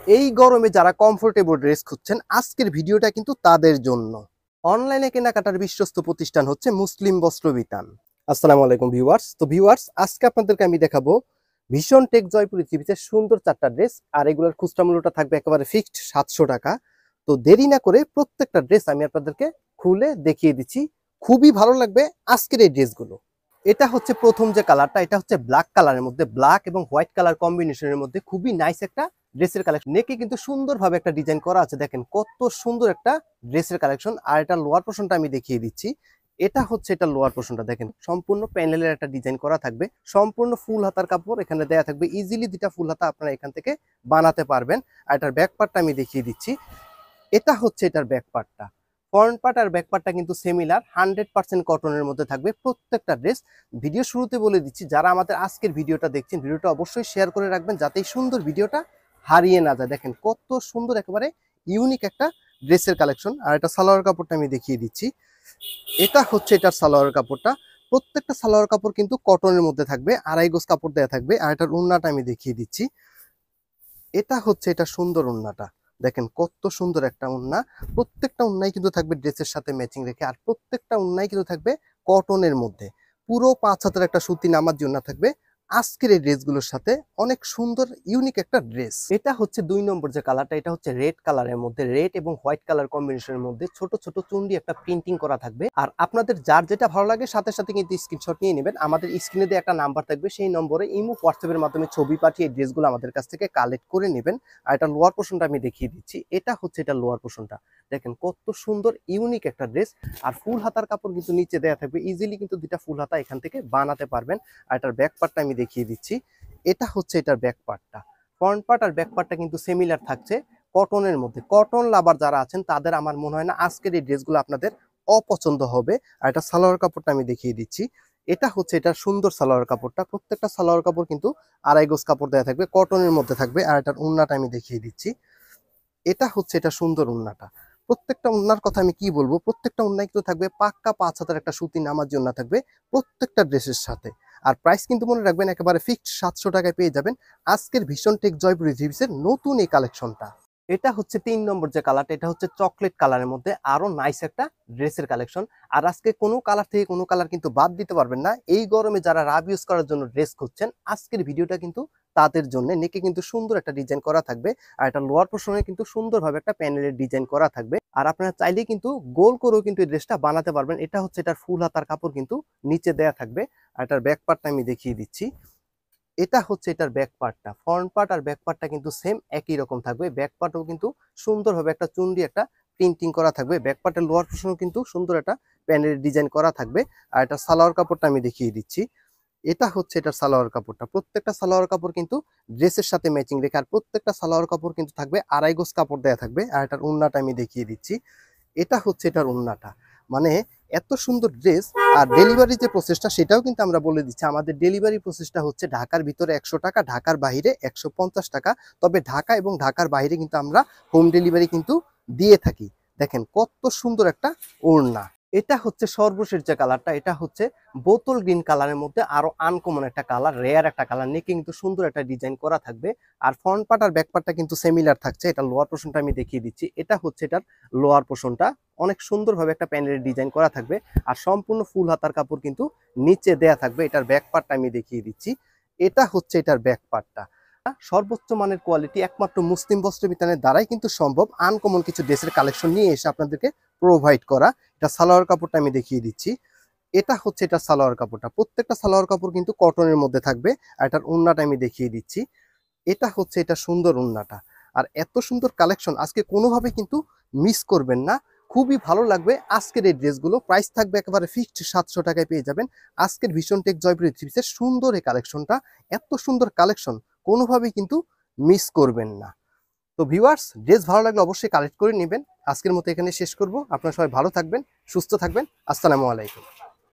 এই গরমে যারা কমফোর্টেবল ড্রেস খুঁজছেন আজকের ভিডিওটা কিন্তু তাদের জন্য। অনলাইনে কেনাকাটার বিশ্বস্ত প্রতিষ্ঠান হচ্ছে মুসলিম বস্ত্র বিতান। আসসালামু আলাইকুম ভিউয়ার্স। তো ভিউয়ার্স, আজকে আপনাদেরকে আমি দেখাবো ভীষণ টেক জয়পুরি থ্রিপিসের সুন্দর 4টা ড্রেস। আর এগুলোর খুচরা মূল্যটা থাকবে একেবারে ফিক্সড 700 টাকা। তো দেরি না করে প্রত্যেকটা ড্রেস আমি আপনাদেরকে খুলে দেখিয়ে দিচ্ছি। খুবই ভালো লাগবে আজকের এই ড্রেসগুলো। এটা হচ্ছে প্রথম যে কালারটা, এটা হচ্ছে ব্ল্যাক কালারের মধ্যে, ব্ল্যাক এবং হোয়াইট কালার কম্বিনেশনের মধ্যে খুবই নাইস একটা ড্রেসের কালেকশন। নেকে কিন্তু সুন্দরভাবে একটা ডিজাইন করা আছে, দেখেন কত সুন্দর একটা ড্রেসের কালেকশন। আর এটা লোয়ার পোর্শনটা আমি দেখিয়ে দিচ্ছি। এটা হচ্ছে এটা লোয়ার পোর্শনটা, দেখেন সম্পূর্ণ প্যানেলের একটা ডিজাইন করা থাকবে, সম্পূর্ণ ফুল হাতার কাপড় এখানে দেয়া থাকবে। ইজিলি দুটা ফুল হাতা আপনারা এখান থেকে বানাতে পারবেন। আর এটার ব্যাক পার্টটা আমি দেখিয়ে দিচ্ছি। এটা হচ্ছে এটার ব্যাক পার্টটা। ফ্রন্ট পার্ট আর ব্যাক পার্টটা কিন্তু সিমিলার, 100% কটনের মধ্যে থাকবে প্রত্যেকটা ড্রেস। ভিডিও শুরুতে বলে দিচ্ছি, যারা আমাদের আজকের ভিডিওটা দেখছেন ভিডিওটা অবশ্যই শেয়ার করে রাখবেন যাতে এই সুন্দর ভিডিওটা হারিয়ে না যায়। দেখেন কত সুন্দর একেবারে ইউনিক একটা ড্রেসের কালেকশন। আর এটা সালোয়ার কাপড়টা আমি দেখিয়ে দিচ্ছি। এটা হচ্ছে এটার সালোয়ার কাপড়টা। প্রত্যেকটা সালোয়ার কাপড় কিন্তু কটনের মধ্যে থাকবে, 2.5 গজ কাপড় দেওয়া থাকবে। আর এটার ওড়নাটা আমি দেখিয়ে দিচ্ছি। এটা হচ্ছে এটা সুন্দর ওড়নাটা, দেখেন কত সুন্দর একটা ওড়না। প্রত্যেকটা ওড়নাই কিন্তু থাকবে ড্রেসের সাথে ম্যাচিং রেখে, আর প্রত্যেকটা ওড়নাই কিন্তু থাকবে কটনের মধ্যে। পুরো 5 হাতের একটা সুতি নামার জন্য থাকবে আজকের এই ড্রেসগুলোর সাথে। অনেক সুন্দর ইউনিক একটা ড্রেস। এটা হচ্ছে 2 নম্বর যে কালারটা, এটা হচ্ছে রেড কালারের মধ্যে, রেড এবং হোয়াইট কালার কম্বিনেশনের মধ্যে ছোট ছোট চুন্ডি একটা প্রিন্টিং করা থাকবে। আর আপনাদের যার যেটা ভালো লাগে সাথে সাথে কিন্তু স্ক্রিনশট নিয়ে নেবেন। আমাদের স্ক্রিনে দিয়ে একটা নাম্বার থাকবে, সেই নম্বরে ইমো হোয়াটসঅ্যাপের মাধ্যমে ছবি পাঠিয়ে এই ড্রেসগুলো আমাদের কাছ থেকে কালেক্ট করে নেবেন। আর এটা লোয়ার পোর্শনটা আমি দেখিয়ে দিচ্ছি। এটা হচ্ছে এটা লোয়ার পোর্শনটা, দেখেন কত সুন্দর ইউনিক একটা ড্রেস। আর ফুল হাতার কাপড় কিন্তু নিচে দেওয়া থাকবে, ইজিলি কিন্তু দুটা ফুল হাতা এখান থেকে বানাতে পারবেন। আর এটার ব্যাক পার্টটা আমি দেখিয়ে দিচ্ছি। এটা হচ্ছে এটার ব্যাক পার্টটা। ফ্রন্ট পার্ট আর ব্যাক পার্টটা কিন্তু সিমিলার থাকছে কটনের মধ্যে। কটন লাভার যারা আছেন তাদের আমার মনে হয় না আজকের এই ড্রেসগুলো আপনাদের অপছন্দ হবে। আর এটা সালোয়ার কাপড়টা আমি দেখিয়ে দিচ্ছি। এটা হচ্ছে এটা সুন্দর সালোয়ার কাপড়টা। প্রত্যেকটা সালোয়ার কাপড় কিন্তু 2.5 গজ কাপড় দেওয়া থাকবে, কটনের মধ্যে থাকবে। আর এটার ওড়নাটা আমি দেখিয়ে দিচ্ছি। এটা হচ্ছে এটা সুন্দর ওড়নাটা। প্রত্যেকটা ওড়নার কথা আমি কি বলবো, প্রত্যেকটা ওড়নায় কিন্তু থাকবে পাক্কা 5 হাতের একটা সুতি নামার জন্য থাকবে প্রত্যেকটা ড্রেসের সাথে। আর প্রাইস কিন্তু মনে রাখবেন একেবারে ফিক্সড 700 টাকায় পেয়ে যাবেন আজকের ভীষণ টেক জয়পুরি থ্রিপিসের নতুন এই কালেকশনটা। এটা হচ্ছে 3 নম্বর যে কালারটা, এটা হচ্ছে চকলেট কালারের মধ্যে, আরো নাইস একটা ড্রেসের কালেকশন। আর আজকে কোনো কালার থেকে কোনো কালার কিন্তু বাদ দিতে পারবেন না। এই গরমে যারা রাব ইউজ করার জন্য ড্রেস খুঁজছেন আজকের ভিডিওটা কিন্তু তাদের জন্য। নেকে কিন্তু সুন্দর একটা ডিজাইন করা থাকবে। আর এটা লোয়ার পোর্শনে কিন্তু সুন্দরভাবে একটা প্যানেলের ডিজাইন করা থাকবে। আর আপনারা চাইলেই কিন্তু গোল করেও কিন্তু এই ড্রেসটা বানাতে পারবেন। এটা হচ্ছে এটার ফুল হাতার কাপড় কিন্তু নিচে দেয়া থাকবে। আর এটার ব্যাক পার্টটা আমি দেখিয়ে দিচ্ছি। এটা হচ্ছে এটার ব্যাক পার্টটা। ফ্রন্ট পার্ট আর ব্যাক পার্টটা কিন্তু সেম একই রকম থাকবে। ব্যাক পার্টও কিন্তু সুন্দরভাবে একটা চুন্ডি একটা প্রিন্টিং করা থাকবে। ব্যাক পার্টের লোয়ার পোর্শনও কিন্তু সুন্দর একটা প্যানেলের ডিজাইন করা থাকবে। আর এটা সালোয়ার কাপড়টা আমি দেখিয়ে দিচ্ছি। এটা হচ্ছে এটার সালোয়ার কাপড়টা। প্রত্যেকটা সালোয়ার কাপড় কিন্তু ড্রেসের সাথে ম্যাচিং রেখে, আর প্রত্যেকটা সালোয়ার কাপড় কিন্তু থাকবে 2.5 গজ কাপড় দেয়া থাকবে। আর এটার ওড়নাটা আমি দেখিয়ে দিচ্ছি। এটা হচ্ছে এটার ওড়নাটা। মানে এত সুন্দর ড্রেস। আর ডেলিভারি যে প্রসেসটা সেটাও কিন্তু আমরা বলে দিচ্ছি। আমাদের ডেলিভারি প্রসেসটা হচ্ছে ঢাকার ভিতরে 100 টাকা, ঢাকার বাইরে 150 টাকা। তবে ঢাকা এবং ঢাকার বাইরে কিন্তু আমরা হোম ডেলিভারি কিন্তু দিয়ে থাকি। দেখেন কত সুন্দর একটা ওড়না। এটা হচ্ছে সর্বশেষ যে কালারটা, এটা হচ্ছে বোতল গ্রিন কালারের মধ্যে, আরো আনকমন একটা কালার, রেয়ার একটা কালার। নেকে কিন্তু সুন্দর একটা ডিজাইন করা থাকবে। আর ফ্রন্ট পার্ট আর ব্যাক পার্টটা কিন্তু সিমিলার থাকছে। এটা লোয়ার পোর্শনটা আমি দেখিয়ে দিচ্ছি। এটা হচ্ছে এটার লোয়ার পোর্শনটা। অনেক সুন্দরভাবে একটা প্যানেলের ডিজাইন করা থাকবে। আর সম্পূর্ণ ফুল হাতার কাপড় কিন্তু নিচে দেয়া থাকবে। এটার ব্যাক পার্টটা আমি দেখিয়ে দিচ্ছি। এটা হচ্ছে এটার ব্যাক পার্টটা। সর্বোচ্চ মানের কোয়ালিটি একমাত্র মুসলিম বস্ত্র বিতানের দ্বারাই কিন্তু সম্ভব আনকমন কিছু ড্রেসের কালেকশন নিয়ে এসে আপনাদেরকে প্রোভাইড করা। এটা সালোয়ার কাপড়টা আমি দেখিয়ে দিচ্ছি। এটা হচ্ছে এটা সালোয়ার কাপড়টা। প্রত্যেকটা সালোয়ার কাপড় কিন্তু কটনের মধ্যে থাকবে। আর এটার ওড়নাটা আমি দেখিয়ে দিচ্ছি। এটা হচ্ছে এটা সুন্দর ওড়নাটা। আর এত সুন্দর কালেকশন আজকে কোনোভাবে কিন্তু মিস করবেন না। খুবই ভালো লাগবে আজকের এই ড্রেসগুলো। প্রাইস থাকবে একেবারে ফিক্সড 700 টাকায় পেয়ে যাবেন আজকের ভীষণ টেক জয়পুরি থ্রিপিসের সুন্দর এই কালেকশনটা। এত সুন্দর কালেকশন কোনোভাবেই কিন্তু মিস করবেন না। তো ভিউয়ার্স, ড্রেস ভালো লাগলে অবশ্যই কালেক্ট করে নেবেন। আজকের মতো এখানে শেষ করব। আপনারা সবাই ভালো থাকবেন, সুস্থ থাকবেন। আসসালামু আলাইকুম।